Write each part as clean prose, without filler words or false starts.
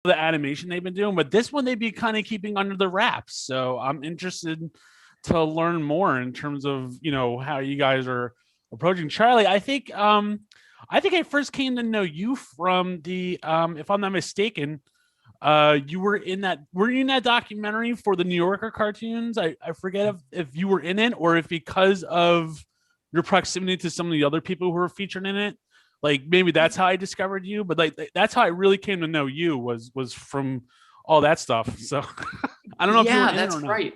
the animation they've been doing, but this one they'd be kind of keeping under the wraps. So I'm interested to learn more in terms of, you know, how you guys are approaching. Charlie, I think I first came to know you from the if I'm not mistaken, you were you in that documentary for the New Yorker cartoons? I forget if you were in it or if because of your proximity to some of the other people who were featured in it, like maybe that's how I discovered you, but like that's how I really came to know you was from all that stuff. So I don't know if you were in it or not. Right.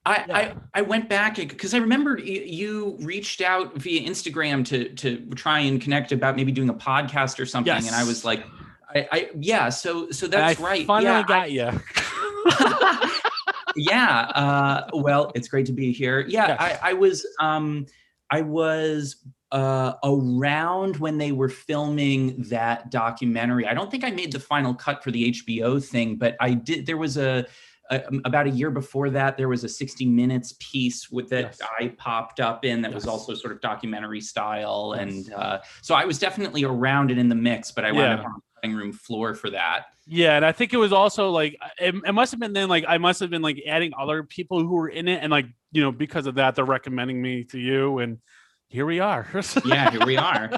I went back because I remember you reached out via Instagram to try and connect about maybe doing a podcast or something. Yes. And I was like, so that's right. Finally got you. Well, it's great to be here. Yes. I was around when they were filming that documentary. I don't think I made the final cut for the HBO thing, but I did. There was about a year before that, there was a 60 Minutes piece with that I popped up in that was also sort of documentary style. And so I was definitely around it in the mix, but I wound up on the cutting room floor for that. Yeah, and I think it was also like it must have been then like I must have been like adding other people who were in it, and like, you know, because of that they're recommending me to you, and here we are. Here we are.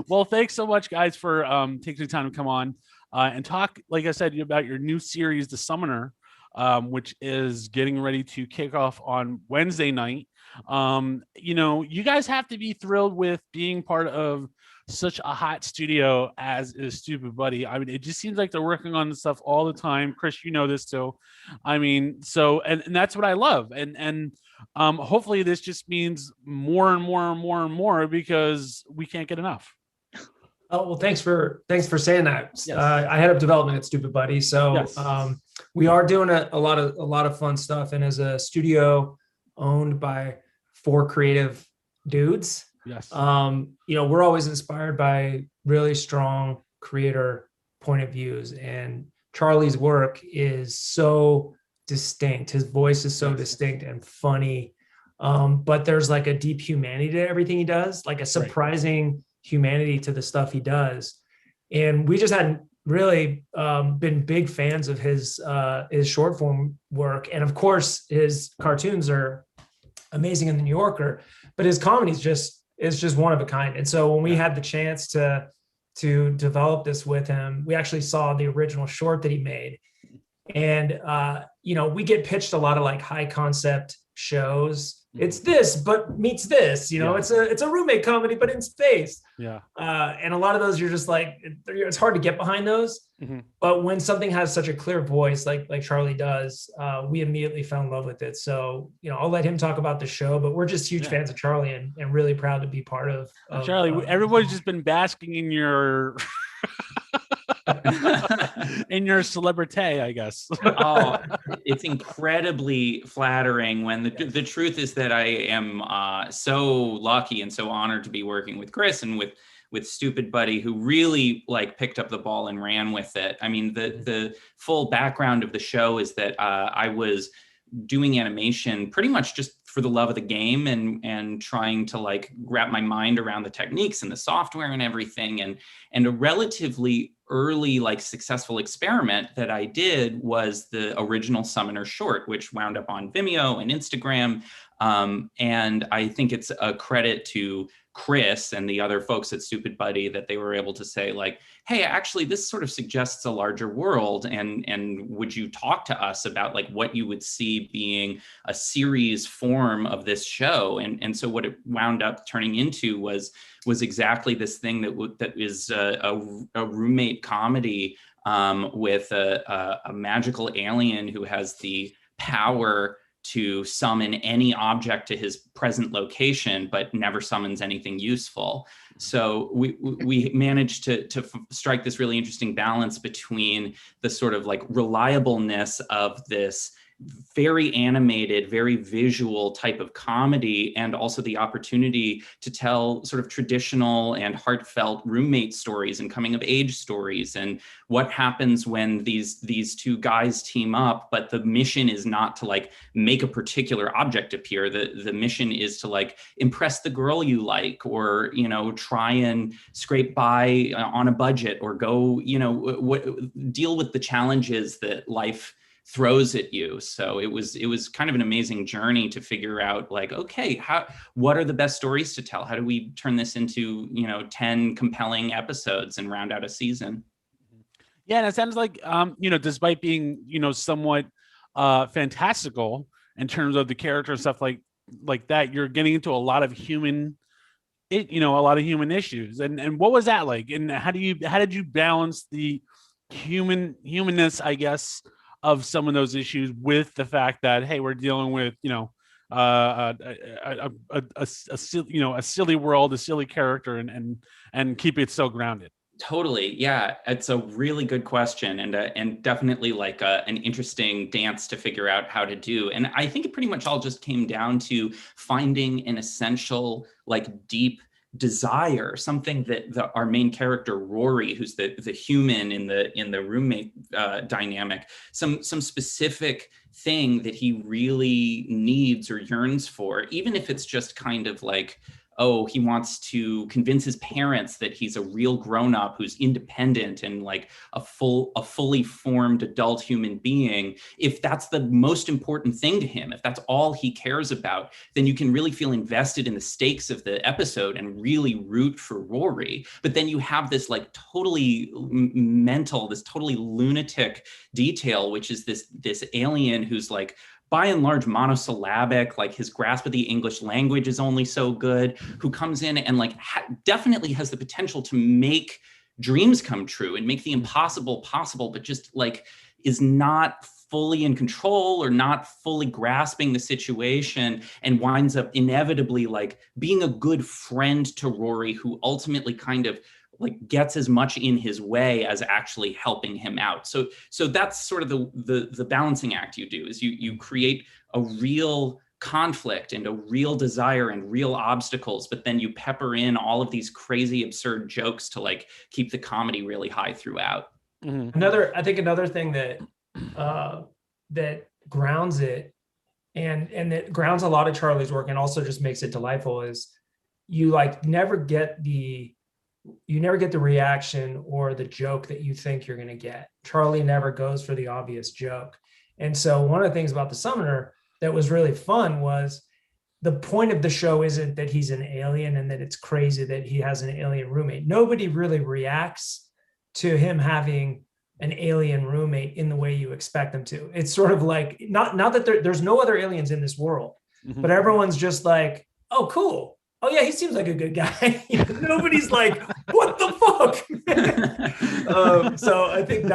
Well, thanks so much, guys, for taking the time to come on and talk, like I said, about your new series, The Summoner, which is getting ready to kick off on Wednesday night. You know, you guys have to be thrilled with being part of such a hot studio as is Stoopid Buddy. I mean, it just seems like they're working on this stuff all the time. Chris, you know this too. I mean, so and that's what I love. And hopefully this just means more and more and more and more because we can't get enough. Oh, well, thanks for saying that. Yes. I head up development at Stoopid Buddy, so we are doing a lot of fun stuff. And as a studio owned by 4 creative dudes, yes, you know, we're always inspired by really strong creator point of views. And Charlie's work is so distinct. His voice is so distinct and funny, but there's like a deep humanity to everything he does, like a surprising humanity to the stuff he does. And we just hadn't really been big fans of his short form work. And of course his cartoons are amazing in the New Yorker, but his comedy is just one of a kind. And so when we had the chance to develop this with him, we actually saw the original short that he made. And you know, we get pitched a lot of like high concept shows. It's this, but meets this, you know, it's a roommate comedy, but in space. Yeah. And a lot of those, you're just like, it's hard to get behind those. Mm-hmm. But when something has such a clear voice, like Charlie does, we immediately fell in love with it. So, you know, I'll let him talk about the show, but we're just huge fans of Charlie and really proud to be part of Charlie. Everybody's just been basking in your in your celebrity, I guess. Oh, it's incredibly flattering when the truth is that I am so lucky and so honored to be working with Chris and with Stoopid Buddy, who really like picked up the ball and ran with it. I mean, the full background of the show is that I was doing animation pretty much just for the love of the game and trying to like wrap my mind around the techniques and the software and everything. And a relatively early like successful experiment that I did was the original Summoner short, which wound up on Vimeo and Instagram. And I think it's a credit to Chris and the other folks at Stoopid Buddy that they were able to say like, hey, actually, this sort of suggests a larger world. And would you talk to us about like what you would see being a series form of this show? And so what it wound up turning into was exactly this thing that is a roommate comedy with a magical alien who has the power to summon any object to his present location, but never summons anything useful. So we managed to strike this really interesting balance between the sort of like reliableness of this very animated, very visual type of comedy, and also the opportunity to tell sort of traditional and heartfelt roommate stories and coming of age stories, and what happens when these two guys team up, but the mission is not to like make a particular object appear. The mission is to like impress the girl you like, or, you know, try and scrape by on a budget, or go, you know, deal with the challenges that life throws at you. So it was kind of an amazing journey to figure out like, okay, what are the best stories to tell? How do we turn this into, you know, 10 compelling episodes and round out a season? Yeah, and it sounds like you know, despite being, you know, somewhat fantastical in terms of the character and stuff like that, you're getting into a lot of human, you know, a lot of human issues. And what was that like? And how did you balance the humanness, I guess, of some of those issues with the fact that, hey, we're dealing with, you know, a silly world, a silly character, and keep it so grounded? Totally. Yeah, it's a really good question, and definitely like an interesting dance to figure out how to do. And I think it pretty much all just came down to finding an essential, like, deep desire, something that our main character Rory, who's the human in the roommate dynamic, some specific thing that he really needs or yearns for, even if it's just kind of like, oh, he wants to convince his parents that he's a real grown-up who's independent and like a fully formed adult human being. If that's the most important thing to him, if that's all he cares about, then you can really feel invested in the stakes of the episode and really root for Rory. But then you have this like totally mental, this totally lunatic detail, which is this alien who's like, by and large, monosyllabic, like his grasp of the English language is only so good, who comes in and like definitely has the potential to make dreams come true and make the impossible possible, but just like is not fully in control or not fully grasping the situation, and winds up inevitably like being a good friend to Rory, who ultimately kind of like gets as much in his way as actually helping him out. So that's sort of the balancing act you do, is you create a real conflict and a real desire and real obstacles, but then you pepper in all of these crazy, absurd jokes to like keep the comedy really high throughout. Mm-hmm. Another thing that that grounds it and that grounds a lot of Charlie's work and also just makes it delightful is you like never get the reaction or the joke that you think you're going to get. Charlie never goes for the obvious joke. And so one of the things about The Summoner that was really fun was the point of the show isn't that he's an alien and that it's crazy that he has an alien roommate. Nobody really reacts to him having an alien roommate in the way you expect them to. It's sort of like, not that there's no other aliens in this world, Mm-hmm. but everyone's just like, oh, cool. Oh yeah, he seems like a good guy. Nobody's like, what the fuck? So I think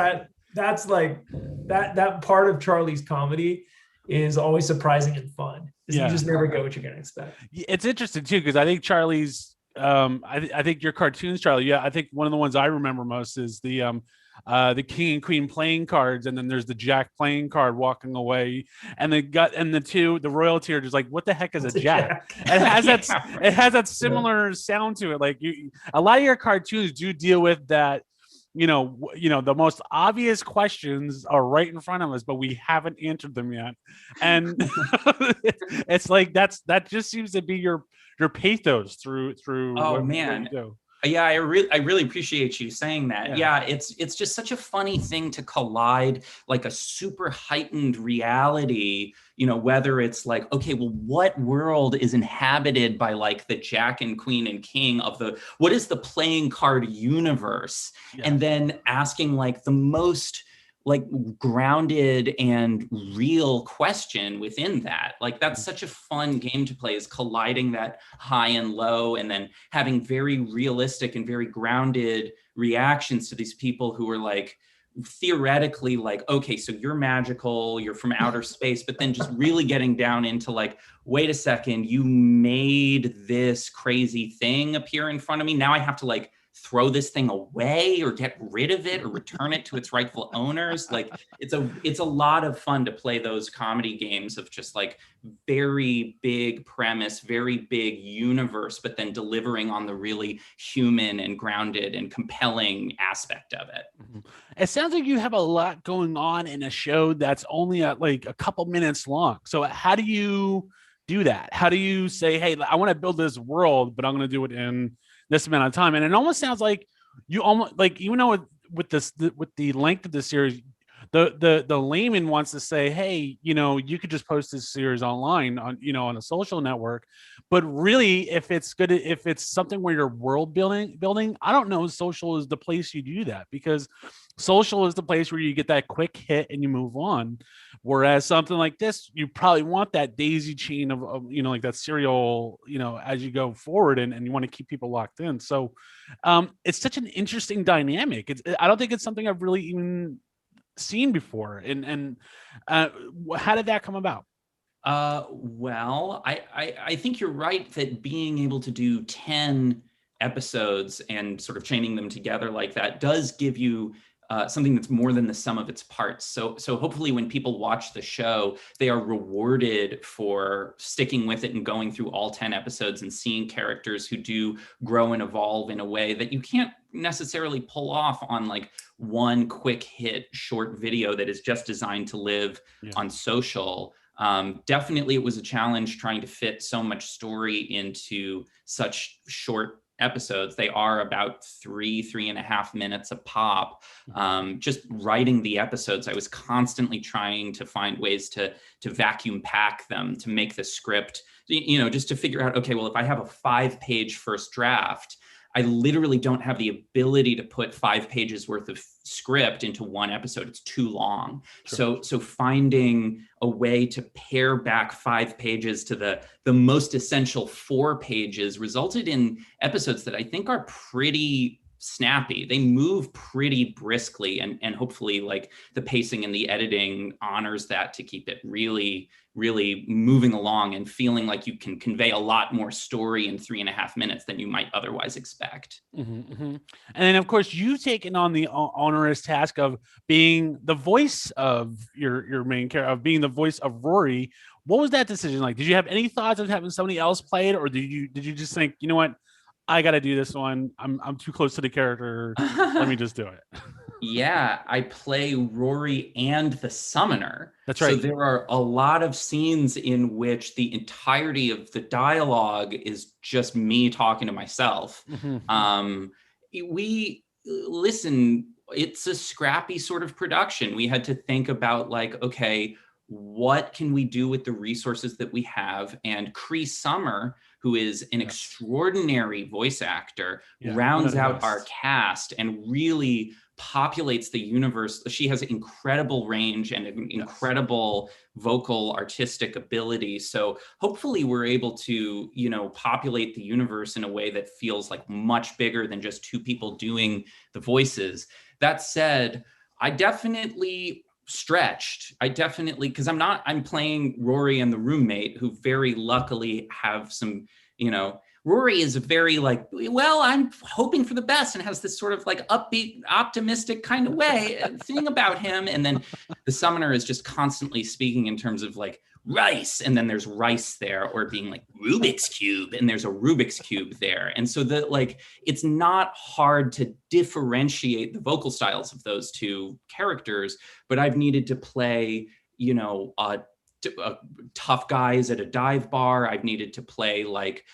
that's like that part of Charlie's comedy is always surprising and fun. Yeah. You just never get what you're gonna expect. It's interesting too, because I think Charlie's I think your cartoons, Charlie. Yeah, I think one of the ones I remember most is the king and queen playing cards, and then there's the jack playing card walking away, and the royalty are just like, what the heck is a jack? It has that similar sound to it. Like a lot of your cartoons do deal with that. You know, the most obvious questions are right in front of us, but we haven't answered them yet. And it's like that just seems to be your pathos through. Oh man. What you do. Yeah, I really appreciate you saying that. Yeah, it's just such a funny thing to collide like a super heightened reality, you know, whether it's like, okay, well, what world is inhabited by like the jack and queen and king of what is the playing card universe? Yeah. And then asking like the most like grounded and real question within that. Like that's such a fun game to play, is colliding that high and low, and then having very realistic and very grounded reactions to these people who are like theoretically like, okay, so you're magical, you're from outer space, but then just really getting down into like, wait a second, you made this crazy thing appear in front of me. Now I have to like throw this thing away or get rid of it or return it to its rightful owners. Like it's a lot of fun to play those comedy games of just like very big premise, very big universe, but then delivering on the really human and grounded and compelling aspect of it. It sounds like you have a lot going on in a show that's only at like a couple minutes long. So how do you do that? How do you say, hey, I want to build this world, but I'm going to do it in this amount of time? And it almost sounds like you almost like, even though with the length of the series, the layman wants to say, hey, you could just post this series online on a social network, but really if it's something where you're world building, I don't know, social is the place you do that, because social is the place where you get that quick hit and you move on. Whereas something like this, you probably want that daisy chain of like that serial, as you go forward, and you want to keep people locked in. So it's such an interesting dynamic. I don't think it's something I've really even seen before. And how did that come about? Well, I think you're right that being able to do 10 episodes and sort of chaining them together like that does give you something that's more than the sum of its parts. So hopefully when people watch the show, they are rewarded for sticking with it and going through all 10 episodes and seeing characters who do grow and evolve in a way that you can't necessarily pull off on like one quick hit short video that is just designed to live on social. Definitely it was a challenge trying to fit so much story into such short episodes. They are about 3.5 minutes a pop. Just writing the episodes, I was constantly trying to find ways to vacuum pack them, to make the script, just to figure out, okay, well, if I have a 5-page first draft, I literally don't have the ability to put 5 pages worth of script into one episode. It's too long. Sure. So finding a way to pare back 5 pages to the most essential 4 pages resulted in episodes that I think are pretty snappy. They move pretty briskly, and hopefully like the pacing and the editing honors that to keep it really, really moving along and feeling like you can convey a lot more story in 3.5 minutes than you might otherwise expect. And then of course you've taken on the onerous task of being the voice of your main character, of being the voice of Rory. What was that decision like? Did you have any thoughts of having somebody else play it, or did you just think, you know what, I got to do this one. I'm too close to the character. Let me just do it. Yeah, I play Rory and the Summoner. That's right. So there are a lot of scenes in which the entirety of the dialogue is just me talking to myself. It's a scrappy sort of production. We had to think about like, okay, what can we do with the resources that we have? And Cree Summer, who is an extraordinary voice actor, rounds out our cast and really populates the universe. She has incredible range and an incredible vocal artistic ability. So hopefully we're able to, populate the universe in a way that feels like much bigger than just 2 people doing the voices. That said, I definitely stretched. Because I'm playing Rory and the roommate, who very luckily have some, Rory is a very like, well, I'm hoping for the best, and has this sort of like upbeat, optimistic kind of way thing about him. And then the Summoner is just constantly speaking in terms of like rice, and then there's rice there, or being like Rubik's Cube, and there's a Rubik's Cube there. And so it's not hard to differentiate the vocal styles of those 2 characters, but I've needed to play, tough guys at a dive bar. I've needed to play like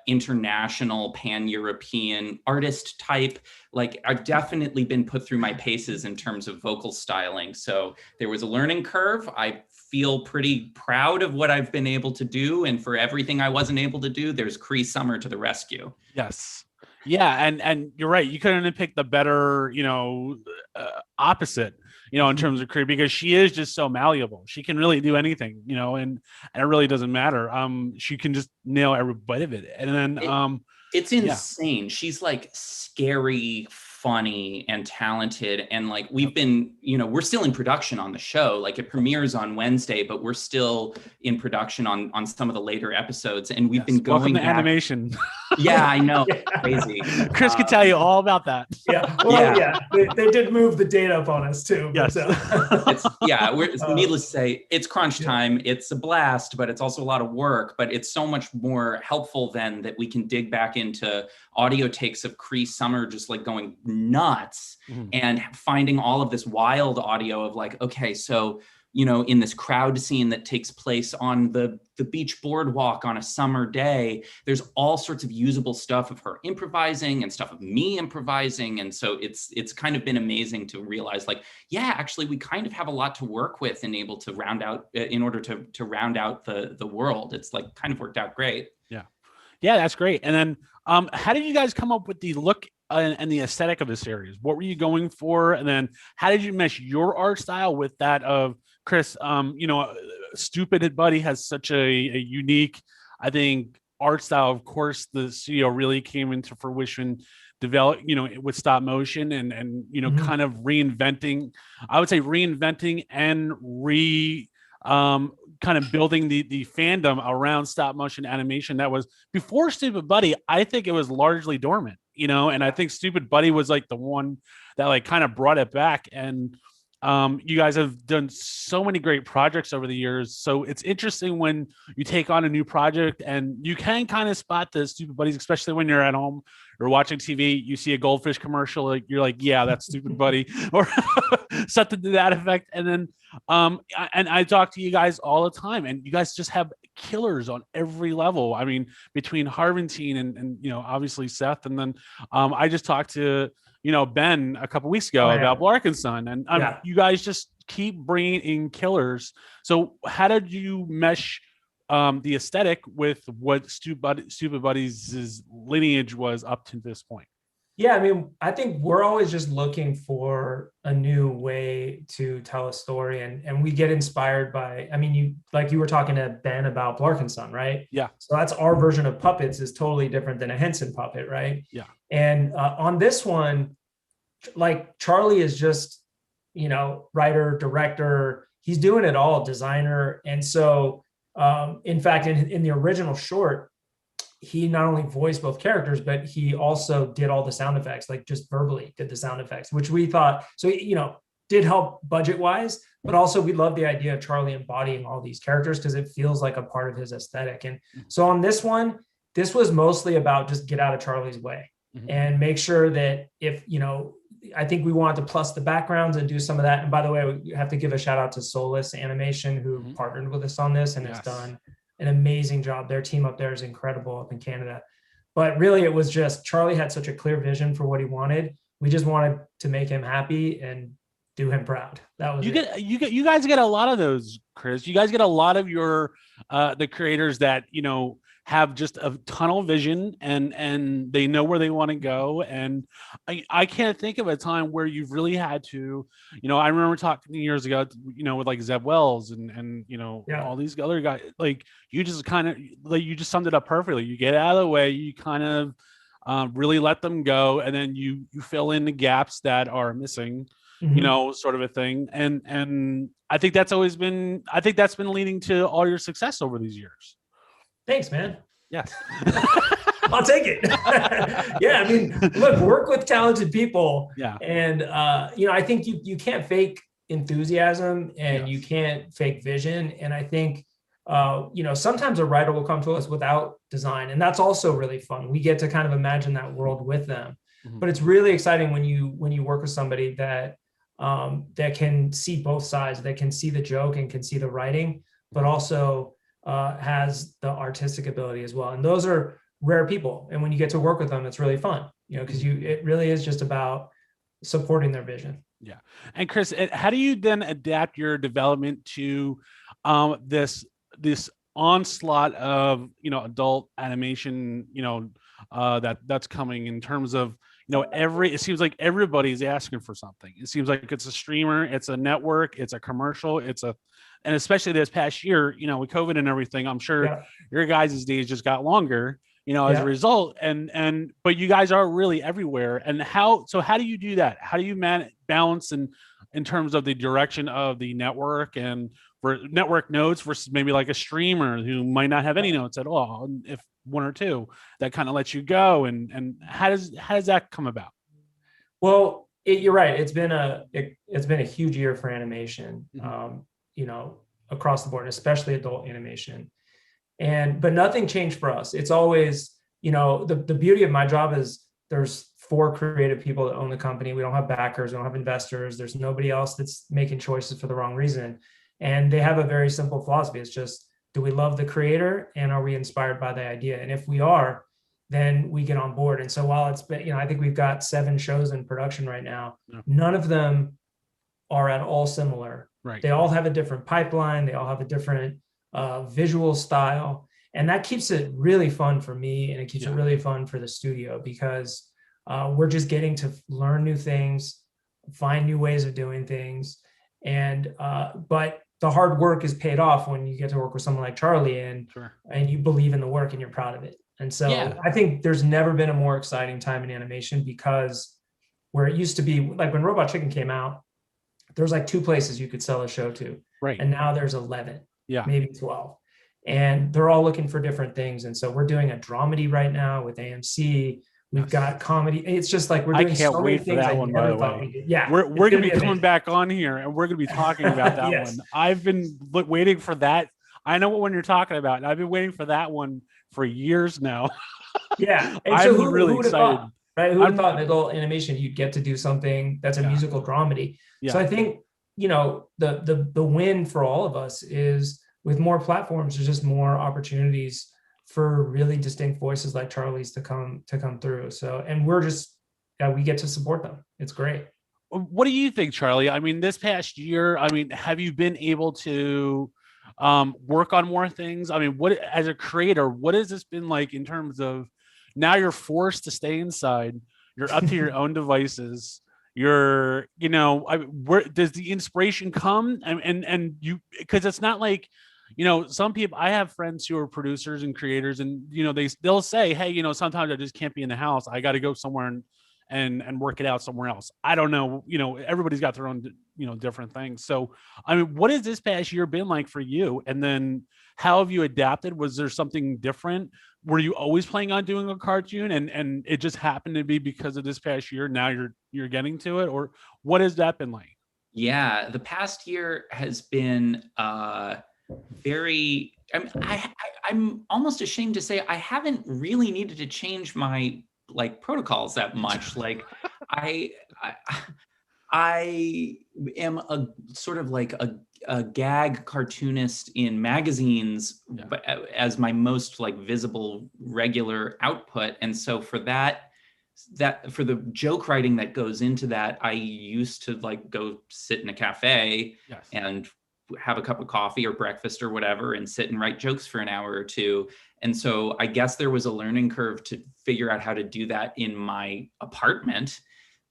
international pan-European artist type. Like I've definitely been put through my paces in terms of vocal styling. So there was a learning curve. I feel pretty proud of what I've been able to do. And for everything I wasn't able to do, there's Cree Summer to the rescue. Yes. Yeah. And you're right. You couldn't have picked the better, opposite, in terms of Cree, because she is just so malleable. She can really do anything, and it really doesn't matter. She can just nail every bit of it. And then, it's insane. Yeah. She's like scary, funny and talented. And like, we've been, you know, we're still in production on the show. Like it premieres on Wednesday, but we're still in production on some of the later episodes. And we've been going Welcome to back. animation. Yeah, I know. Crazy. Chris can tell you all about that. Yeah. Well, yeah. They did move the date up on us too. Yes. It's needless to say, it's crunch time. It's a blast, but it's also a lot of work. But it's so much more helpful then that we can dig back into audio takes of Cree Summer just like going nuts and finding all of this wild audio of like, okay, so, you know, in this crowd scene that takes place on the beach boardwalk on a summer day, there's all sorts of usable stuff of her improvising and stuff of me improvising. And so it's kind of been amazing to realize like, yeah, actually we kind of have a lot to work with and able to round out in order to round out the world. It's like kind of worked out great. Yeah, that's great. And then how did you guys come up with the look and the aesthetic of the series? What were you going for? And then how did you mesh your art style with that of Chris? You know, Stoopid Buddy has such a unique, I think, art style. Of course, the studio really came into fruition, develop, you know, with stop motion and you know, kind of reinventing, I would say reinventing and kind of building the fandom around stop motion animation that was before Stoopid Buddy. I think it was largely dormant, you know, and I think Stoopid Buddy was like the one that like kind of brought it back. And you guys have done so many great projects over the years. So it's interesting when you take on a new project and you can kind of spot the Stoopid Buddies, especially when you're at home or watching TV, you see a goldfish commercial, like you're like, yeah, that's Stoopid Buddy or something to that effect. And then, and I talk to you guys all the time and you guys just have killers on every level. I mean, between Harventine and you know, obviously Seth. And then I just talked to, you know, Ben a couple weeks ago about Blarkinson, and you guys just keep bringing in killers. So how did you mesh the aesthetic with what Stoopid Buddies' lineage was up to this point? Yeah, I mean, I think we're always just looking for a new way to tell a story, and we get inspired by, I mean, you were talking to Ben about Blarkinson, right? Yeah. So that's our version of puppets is totally different than a Henson puppet, right? Yeah. And on this one, like Charlie is just, you know, writer, director, he's doing it all, designer. And so, in fact, in the original short, he not only voiced both characters, but he also did all the sound effects, like just verbally did the sound effects, which we thought, so, you know, did help budget wise, but also we love the idea of Charlie embodying all these characters because it feels like a part of his aesthetic. And so on this one, this was mostly about just get out of Charlie's way and make sure that if, you know, I think we wanted to plus the backgrounds and do some of that. And by the way, we have to give a shout out to Solus Animation, who partnered with us on this and has done an amazing job. Their team up there is incredible up in Canada. But really, it was just Charlie had such a clear vision for what he wanted. We just wanted to make him happy and do him proud. That was you guys get a lot of those, Chris. You guys get a lot of your the creators that, you know, have just a tunnel vision and they know where they want to go. And I can't think of a time where you've really had to, you know, I remember talking years ago, you know, with like Zeb Wells and you know, all these other guys, like you just kind of, like, you just summed it up perfectly. You get out of the way, you kind of really let them go. And then you fill in the gaps that are missing, you know, sort of a thing. And I think that's been leading to all your success over these years. Thanks, man. Yes. I'll take it. Yeah, I mean, look, work with talented people. Yeah. And, you know, I think you can't fake enthusiasm and you can't fake vision. And I think, you know, sometimes a writer will come to us without design. And that's also really fun. We get to kind of imagine that world with them. But it's really exciting when you work with somebody that that can see both sides, that can see the joke and can see the writing, but also has the artistic ability as well. And those are rare people. And when you get to work with them, it's really fun, you know, because it really is just about supporting their vision. Yeah. And Chris, how do you then adapt your development to this onslaught of, you know, adult animation, you know, that's coming in terms of, you know, it seems like everybody's asking for something. It seems like it's a streamer, it's a network, it's a commercial, and especially this past year, you know, with COVID and everything, I'm sure your guys' days just got longer as a result. But you guys are really everywhere. And how do you do that? How do you balance in terms of the direction of the network and for network notes versus maybe like a streamer who might not have any notes at all, if one or two, that kind of lets you go, and how does that come about? Well, you're right. It's been a huge year for animation, across the board, especially adult animation. But nothing changed for us. It's always, the beauty of my job is there's 4 creative people that own the company. We don't have backers, we don't have investors. There's nobody else that's making choices for the wrong reason. And they have a very simple philosophy. It's just, do we love the creator and are we inspired by the idea? And if we are, then we get on board. And so while it's been, I think we've got 7 shows in production right now, none of them are at all similar. Right. They all have a different pipeline. They all have a different visual style. And that keeps it really fun for me. And it keeps it really fun for the studio, because we're just getting to learn new things, find new ways of doing things. But the hard work is paid off when you get to work with someone like Charlie and you believe in the work and you're proud of it. And so I think there's never been a more exciting time in animation, because where it used to be, like when Robot Chicken came out, there's like 2 places you could sell a show to. Right. And now there's 11, maybe 12. And they're all looking for different things. And so we're doing a dramedy right now with AMC. We've got comedy. It's just like we're doing so many things I never thought we did. Yeah. We're going to be coming back on here and we're going to be talking about that one. I've been waiting for that. I know what one you're talking about. And I've been waiting for that one for years now. Yeah. And I'm so really excited. thought, right? Who would have thought in adult animation you'd get to do something that's a musical dramedy? Yeah. So I think, the win for all of us is, with more platforms, there's just more opportunities for really distinct voices like Charlie's to come through. So, and we're just, we get to support them. It's great. What do you think, Charlie? I mean, this past year, have you been able to work on more things? I mean, as a creator, what has this been like in terms of, now you're forced to stay inside, you're up to your own devices, you're, where does the inspiration come? And you, because it's not like, some people, I have friends who are producers and creators, and they'll say, hey, sometimes I just can't be in the house, I got to go somewhere and work it out somewhere else. I don't know, everybody's got their own different things. So what has this past year been like for you? And then how have you adapted? Was there something different? Were you always planning on doing a cartoon and it just happened to be because of this past year, now you're getting to it? Or what has that been like? Yeah, the past year has been very, I'm almost ashamed to say I haven't really needed to change my protocols that much. Like I am a sort of like a gag cartoonist in magazines, but as my most visible regular output. And so for that for the joke writing that goes into that, I used to go sit in a cafe and have a cup of coffee or breakfast or whatever and sit and write jokes for an hour or 2. And so I guess there was a learning curve to figure out how to do that in my apartment.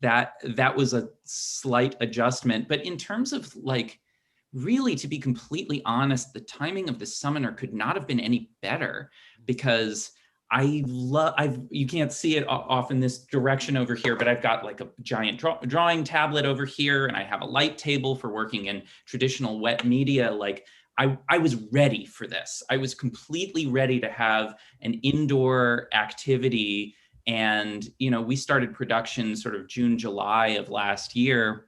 That was a slight adjustment. But in terms of really, to be completely honest, the timing of the Summoner could not have been any better, because you can't see it off in this direction over here, but I've got a giant drawing tablet over here, and I have a light table for working in traditional wet media. I was ready for this. I was completely ready to have an indoor activity. And, we started production sort of June, July of last year.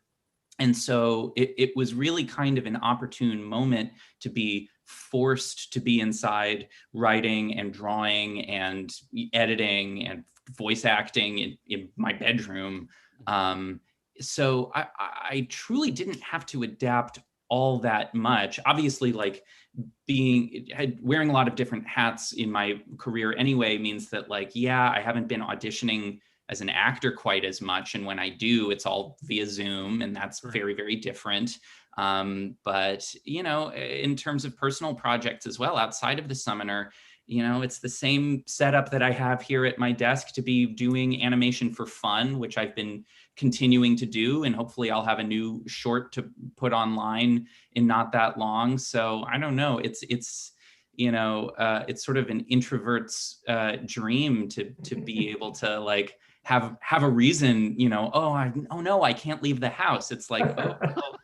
And so it was really kind of an opportune moment to be forced to be inside writing and drawing and editing and voice acting in my bedroom. So I truly didn't have to adapt all that much. Obviously, wearing a lot of different hats in my career anyway means that I haven't been auditioning as an actor quite as much. And when I do, it's all via Zoom, and that's very, very different. But, in terms of personal projects as well, outside of the Summoner, it's the same setup that I have here at my desk to be doing animation for fun, which I've been continuing to do. And hopefully I'll have a new short to put online in not that long. So I don't know. It's it's sort of an introvert's dream to be able to like have a reason, oh no, I can't leave the house. It's like, oh, well,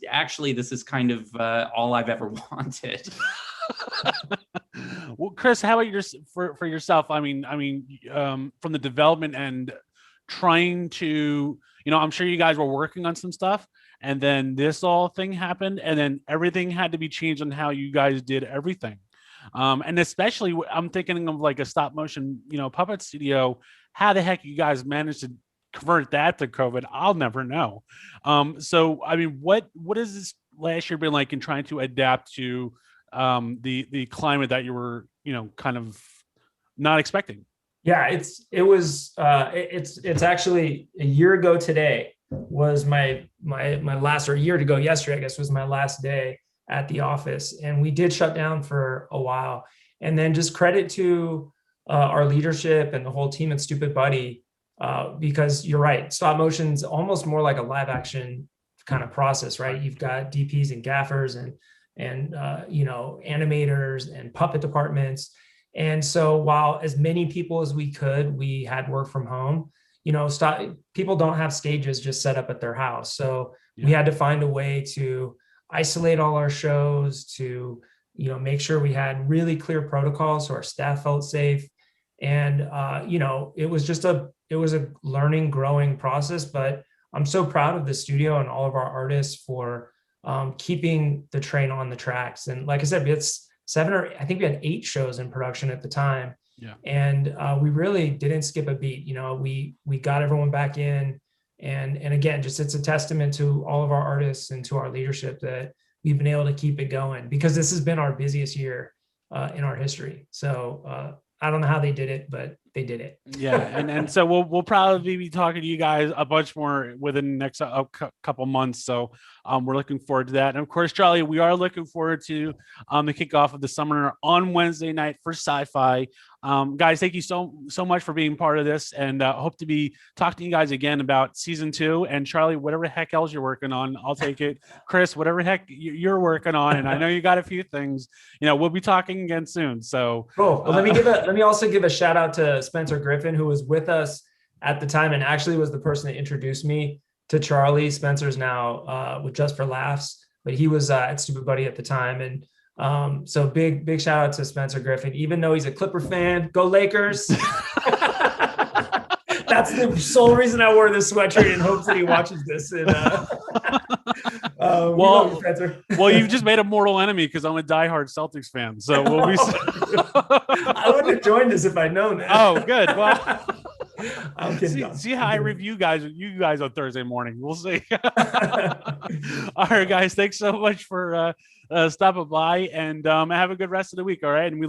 actually, this is kind of all I've ever wanted. Well, Chris, how about for yourself? I mean, from the development end, trying to, I'm sure you guys were working on some stuff, and then this all thing happened, and then everything had to be changed on how you guys did everything. And especially, I'm thinking of like a stop motion, puppet studio. How the heck you guys managed to convert that to COVID? I'll never know. So, I mean, what has this last year been like in trying to adapt to the climate that you were, kind of not expecting? Yeah, it's actually a year ago today was my last, or a year ago yesterday, I guess, was my last day at the office, and we did shut down for a while. And then just credit to our leadership and the whole team at Stoopid Buddy, because you're right, stop motion's almost more like a live action kind of process, right? You've got DPs and gaffers and animators and puppet departments. And so while as many people as we could, we had work from home, people don't have stages just set up at their house. So we had to find a way to isolate all our shows, to, make sure we had really clear protocols so our staff felt safe. And, it was a learning, growing process, but I'm so proud of the studio and all of our artists for keeping the train on the tracks. And like I said, it's I think we had 8 shows in production at the time. Yeah. And we really didn't skip a beat. We got everyone back in. And again, just it's a testament to all of our artists and to our leadership that we've been able to keep it going, because this has been our busiest year in our history. So I don't know how they did it, but they did it. Yeah, and so we'll probably be talking to you guys a bunch more within the next couple months. So we're looking forward to that. And of course, Charlie, we are looking forward to the kickoff of the summer on Wednesday night for Syfy. Guys, thank you so much for being part of this, and hope to be talking to you guys again about season 2. And Charlie, whatever the heck else you're working on, I'll take it. Chris, whatever heck you're working on, and I know you got a few things, we'll be talking again soon. So cool. Well, let me also give a shout out to Spencer Griffin, who was with us at the time and actually was the person that introduced me to Charlie. Spencer's now with Just for Laughs, but he was at Stoopid Buddy at the time. And so big shout out to Spencer Griffin, even though he's a Clipper fan. Go Lakers. That's the sole reason I wore this sweatshirt, in hopes that he watches this. And, well, you've just made a mortal enemy, because I'm a diehard Celtics fan. So we'll be. I wouldn't have joined this if I'd known that. Oh, good. Well, I'm kidding. See how I review you guys on Thursday morning. We'll see. All right, guys. Thanks so much for stopping by, and have a good rest of the week. All right, and we look